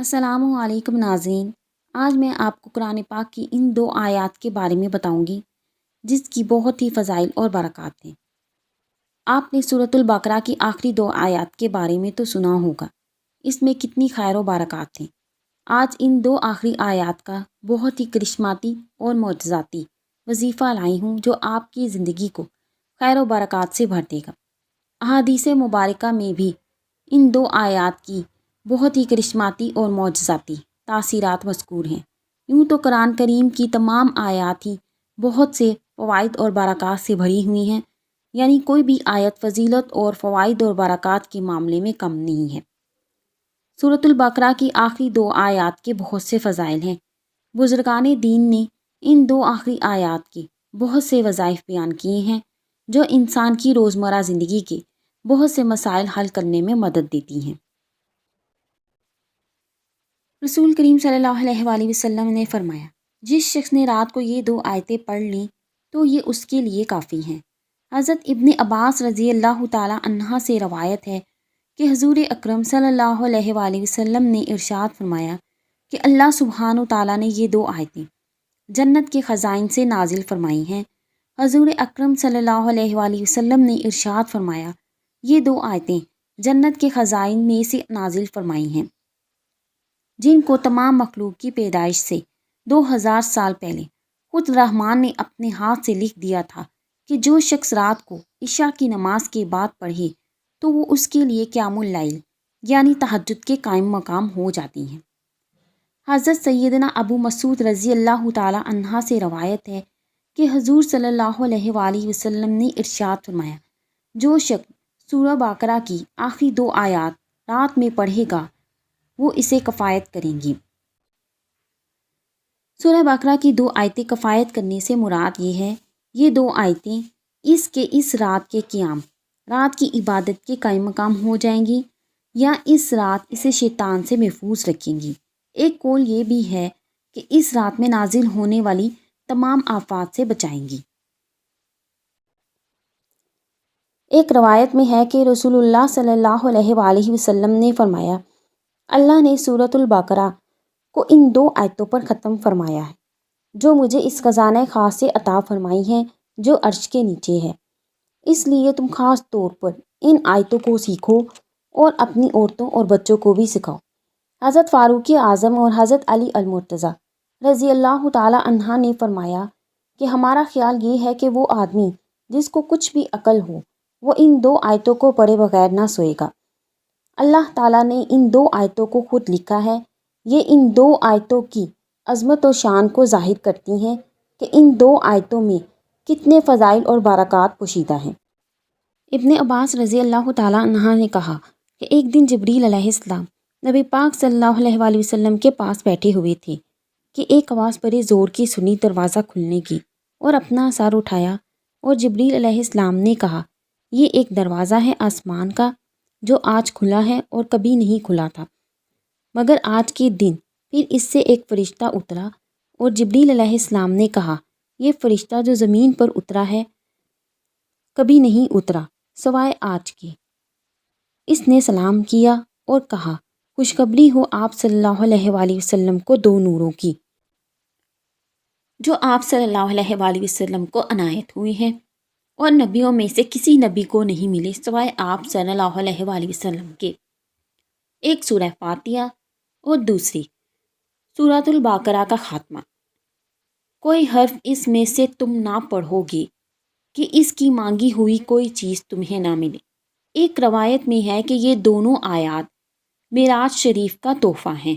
السلام علیکم ناظرین، آج میں آپ کو قرآن پاک کی ان 2 آیات کے بارے میں بتاؤں گی جس کی بہت ہی فضائل اور برکات ہیں۔ آپ نے سورۃ البقرہ کی آخری 2 آیات کے بارے میں تو سنا ہوگا، اس میں کتنی خیر و برکات ہیں۔ آج ان 2 آخری آیات کا بہت ہی کرشماتی اور معجزاتی وظیفہ لائی ہوں جو آپ کی زندگی کو خیر و برکات سے بھر دے گا۔ احادیث مبارکہ میں بھی ان 2 آیات کی بہت ہی کرشماتی اور معجزاتی تاثیرات مذکور ہیں۔ یوں تو قرآن کریم کی تمام آیات ہی بہت سے فوائد اور برکات سے بھری ہوئی ہیں، یعنی کوئی بھی آیت فضیلت اور فوائد اور برکات کے معاملے میں کم نہیں ہے۔ سورۃ البقرہ کی آخری 2 آیات کے بہت سے فضائل ہیں۔ بزرگان دین نے ان 2 آخری آیات کے بہت سے وظائف بیان کیے ہیں جو انسان کی روزمرہ زندگی کے بہت سے مسائل حل کرنے میں مدد دیتی ہیں۔ رسول کریم صلی اللہ علیہ وآلہ وسلم نے فرمایا، جس شخص نے رات کو یہ 2 آیتیں پڑھ لیں تو یہ اس کے لیے کافی ہیں۔ حضرت ابن عباس رضی اللہ تعالی عنہ سے روایت ہے کہ حضور اکرم صلی اللہ علیہ وآلہ وسلم نے ارشاد فرمایا کہ اللہ سبحانہ و تعالیٰ نے یہ 2 آیتیں جنت کے خزائن سے نازل فرمائی ہیں۔ حضور اکرم صلی اللہ علیہ وآلہ وسلم نے ارشاد فرمایا، یہ 2 آیتیں جنت کے خزائن میں سے نازل فرمائی ہیں جن کو تمام مخلوق کی پیدائش سے 2000 سال پہلے خود رحمان نے اپنے ہاتھ سے لکھ دیا تھا کہ جو شخص رات کو عشاء کی نماز کے بعد پڑھے تو وہ اس کے لیے قیام اللیل یعنی تہجد کے قائم مقام ہو جاتی ہیں۔ حضرت سیدنا ابو مسعود رضی اللہ تعالی عنہ سے روایت ہے کہ حضور صلی اللہ علیہ وآلہ وسلم نے ارشاد فرمایا، جو شخص سورہ بقرہ کی آخری 2 آیات رات میں پڑھے گا وہ اسے کفایت کریں گی۔ سورہ بقرہ کی 2 آیتیں کفایت کرنے سے مراد یہ ہے، یہ 2 آیتیں اس رات کے قیام، رات کی عبادت کے قائم مقام ہو جائیں گی یا اس رات اسے شیطان سے محفوظ رکھیں گی۔ ایک قول یہ بھی ہے کہ اس رات میں نازل ہونے والی تمام آفات سے بچائیں گی۔ ایک روایت میں ہے کہ رسول اللہ صلی اللہ علیہ وآلہ وسلم نے فرمایا، اللہ نے سورۃ البقرہ کو ان 2 آیتوں پر ختم فرمایا ہے جو مجھے اس خزانہ خاص سے عطا فرمائی ہیں جو عرش کے نیچے ہے، اس لیے تم خاص طور پر ان آیتوں کو سیکھو اور اپنی عورتوں اور بچوں کو بھی سکھاؤ۔ حضرت فاروق اعظم اور حضرت علی المرتضیٰ رضی اللہ تعالی عنہ نے فرمایا کہ ہمارا خیال یہ ہے کہ وہ آدمی جس کو کچھ بھی عقل ہو وہ ان 2 آیتوں کو پڑھے بغیر نہ سوئے گا۔ اللہ تعالیٰ نے ان 2 آیتوں کو خود لکھا ہے، یہ ان 2 آیتوں کی عظمت و شان کو ظاہر کرتی ہیں کہ ان 2 آیتوں میں کتنے فضائل اور برکات پوشیدہ ہیں۔ ابن عباس رضی اللہ تعالیٰ عنہ نے کہا کہ ایک دن جبریل علیہ السلام نبی پاک صلی اللہ علیہ وآلہ وسلم کے پاس بیٹھے ہوئے تھے کہ ایک آواز بڑے زور کی سنی دروازہ کھلنے کی اور اپنا سر اٹھایا اور جبریل علیہ السلام نے کہا، یہ ایک دروازہ ہے آسمان کا جو آج کھلا ہے اور کبھی نہیں کھلا تھا، مگر آج کے دن پھر اس سے ایک فرشتہ اترا اور جبریل علیہ السلام نے کہا، یہ فرشتہ جو زمین پر اترا ہے کبھی نہیں اترا سوائے آج کے۔ اس نے سلام کیا اور کہا، خوشخبری ہو آپ صلی اللہ علیہ وآلہ وسلم کو 2 نوروں کی جو آپ صلی اللہ علیہ وآلہ وسلم کو عنایت ہوئی ہیں اور نبیوں میں سے کسی نبی کو نہیں ملے سوائے آپ صلی اللہ علیہ وآلہ وسلم کے۔ ایک سورہ فاتحہ اور دوسری سورۃ البقرہ کا خاتمہ۔ کوئی حرف اس میں سے تم نہ پڑھو گے کہ اس کی مانگی ہوئی کوئی چیز تمہیں نہ ملے۔ ایک روایت میں ہے کہ یہ دونوں آیات معراج شریف کا تحفہ ہیں۔